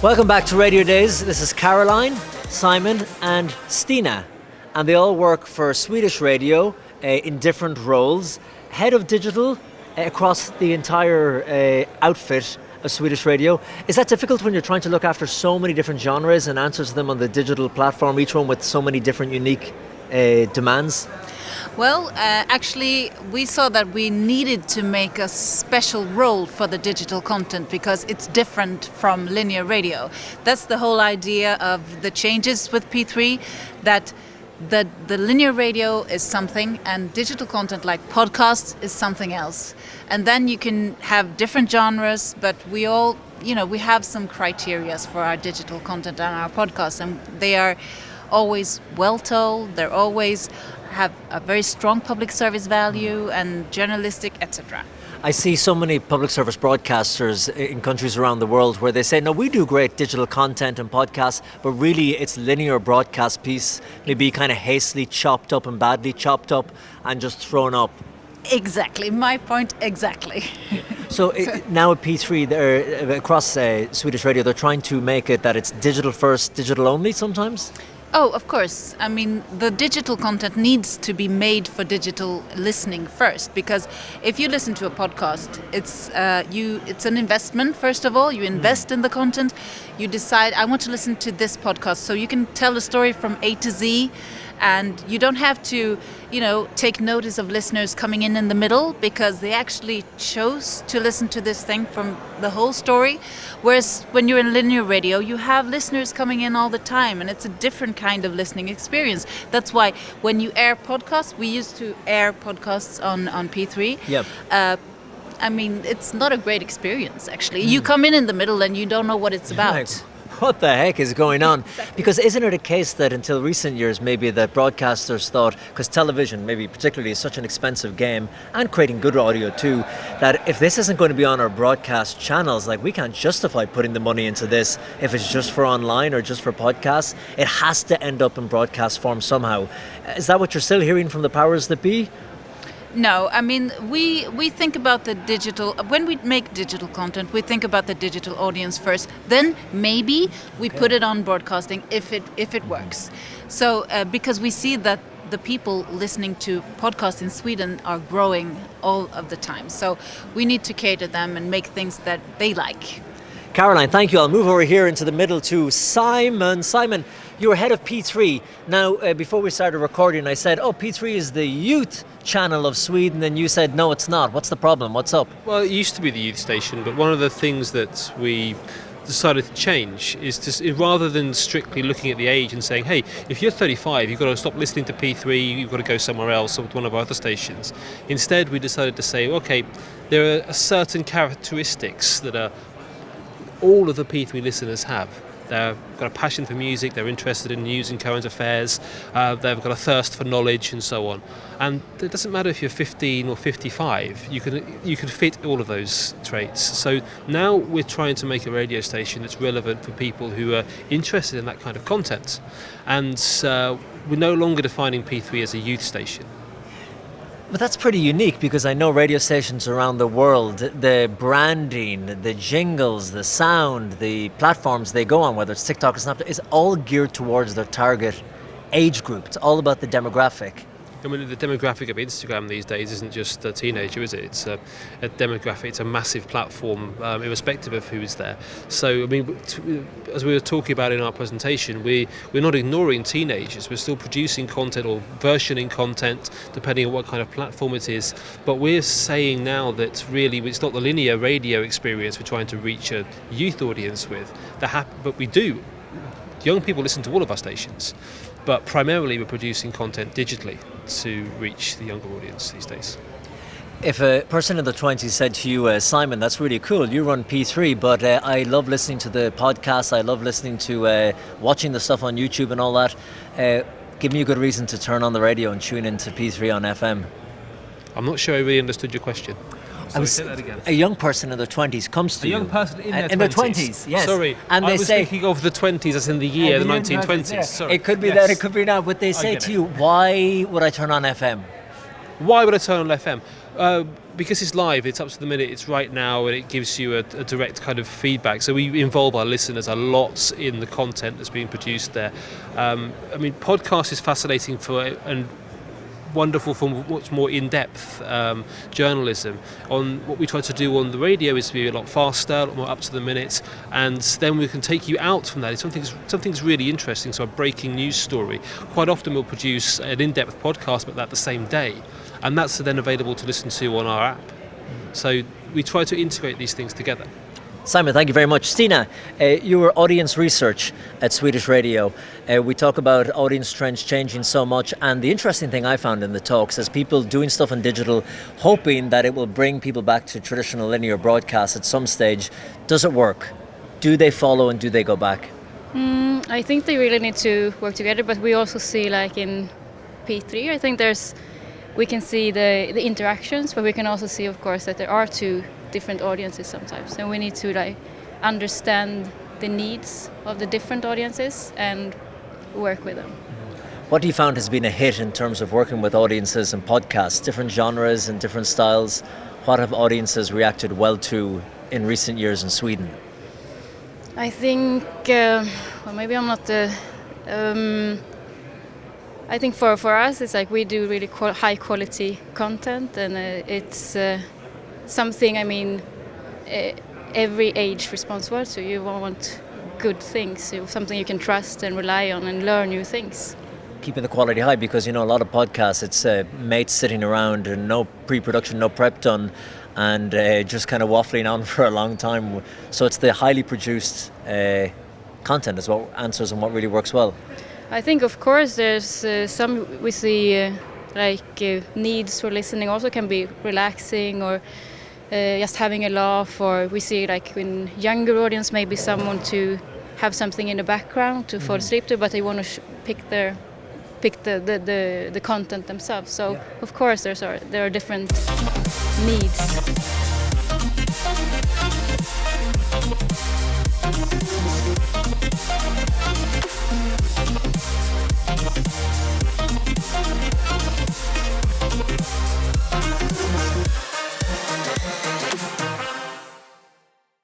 Welcome back to Radio Days. This is Caroline, Simon and Stina. And they all work for Swedish radio in different roles. Head of digital across the entire outfit of Swedish radio. Is that difficult when you're trying to look after so many different genres and answer to them on the digital platform, each one with so many different unique demands? Well, actually, we saw that we needed to make a special role for the digital content because it's different from linear radio. That's the whole idea of the changes with P3, that the linear radio is something and digital content like podcasts is something else. And then you can have different genres, but we all, we have some criteria for our digital content and our podcasts, and they are always well told, they're always have a very strong public service value and journalistic, etc. I see so many public service broadcasters in countries around the world where they say, no, we do great digital content and podcasts, but really it's linear broadcast piece, maybe kind of hastily chopped up and badly chopped up and just thrown up. Exactly, my point exactly. So now at P3, they're, across Swedish radio, they're trying to make it that it's digital first, digital only sometimes? Oh, of course. I mean, the digital content needs to be made for digital listening first, because if you listen to a podcast, it's an investment. First of all, you invest in the content. You decide, I want to listen to this podcast, so you can tell a story from A to Z, and you don't have to, take notice of listeners coming in the middle because they actually chose to listen to this thing from the whole story. Whereas when you're in linear radio, you have listeners coming in all the time, and it's a different kind of listening experience. That's why when you air podcasts, we used to air podcasts on P3. Yep. I mean, it's not a great experience, actually. You come in the middle and you don't know what it's about. Right. What the heck is going on? Exactly. Because isn't it a case that until recent years, maybe that broadcasters thought, because television, maybe particularly, is such an expensive game, and creating good audio too, that if this isn't going to be on our broadcast channels, like we can't justify putting the money into this if it's just for online or just for podcasts. It has to end up in broadcast form somehow. Is that what you're still hearing from the powers that be? No, I mean, we think about the digital, when we make digital content, we think about the digital audience first. Then maybe we put it on broadcasting if it works. So because we see that the people listening to podcasts in Sweden are growing all of the time. So we need to cater them and make things that they like. Caroline, thank you. I'll move over here into the middle to Simon. Simon, you're head of P3. Now, before we started recording, I said, P3 is the youth channel of Sweden, and you said, no, it's not. What's the problem? What's up? Well, it used to be the youth station, but one of the things that we decided to change is to, rather than strictly looking at the age and saying, hey, if you're 35, you've got to stop listening to P3, you've got to go somewhere else or to one of our other stations. Instead, we decided to say, okay, there are certain characteristics that all of the P3 listeners have. They've got a passion for music, they're interested in news and current affairs, they've got a thirst for knowledge and so on. And it doesn't matter if you're 15 or 55, you can fit all of those traits. So now we're trying to make a radio station that's relevant for people who are interested in that kind of content. And we're no longer defining P3 as a youth station. But that's pretty unique, because I know radio stations around the world, the branding, the jingles, the sound, the platforms they go on, whether it's TikTok or Snapchat, is all geared towards their target age group. It's all about the demographic. I mean, the demographic of Instagram these days isn't just a teenager, is it? It's a demographic, it's a massive platform, irrespective of who's there. So, I mean, as we were talking about in our presentation, we're not ignoring teenagers. We're still producing content or versioning content, depending on what kind of platform it is. But we're saying now that really it's not the linear radio experience we're trying to reach a youth audience with. But we do. Young people listen to all of our stations. But primarily we're producing content digitally to reach the younger audience these days. If a person in their 20s said to you, Simon, that's really cool, you run P3, but I love listening to the podcast, I love listening to watching the stuff on YouTube and all that, give me a good reason to turn on the radio and tune into P3 on FM. I'm not sure I really understood your question. Say that again. A young person in their 20s comes to you. A young person in their 20s? In their 20s, yes. Sorry, and I was thinking of the 20s as in the year, the 1920s. Yeah. Sorry. It could be that, it could be now, but they say to you, why would I turn on FM? Why would I turn on FM? Because it's live, it's up to the minute, it's right now, and it gives you a direct kind of feedback. So we involve our listeners a lot in the content that's being produced there. I mean, podcast is fascinating and wonderful for much more in-depth journalism. On what we try to do on the radio is to be a lot faster, a lot more up to the minute, and then we can take you out from that. If something's really interesting, so a breaking news story, quite often we'll produce an in-depth podcast about that the same day, and that's then available to listen to on our app. So we try to integrate these things together. Simon, thank you very much. Stina, you were audience research at Swedish Radio. We talk about audience trends changing so much, and the interesting thing I found in the talks is people doing stuff on digital, hoping that it will bring people back to traditional linear broadcast at some stage. Does it work? Do they follow and do they go back? I think they really need to work together, but we also see, like in P3, I think we can see the interactions, but we can also see, of course, that there are two different audiences sometimes, and we need to understand the needs of the different audiences and work with them. What do you found has been a hit in terms of working with audiences and podcasts, different genres and different styles? What have audiences reacted well to in recent years in Sweden? I think, maybe I'm not the... I think for us it's like we do really high quality content, and it's something, I mean, every age responds well to. You want good things, something you can trust and rely on and learn new things. Keeping the quality high, because a lot of podcasts, it's mates sitting around and no pre-production, no prep done, and just kind of waffling on for a long time. So it's the highly produced content is what answers and what really works well. I think, of course, there's some we see needs for listening also can be relaxing, or just having a laugh, or we see in younger audience maybe someone to have something in the background to fall asleep to, but they want to pick the content themselves. So of course there are different needs.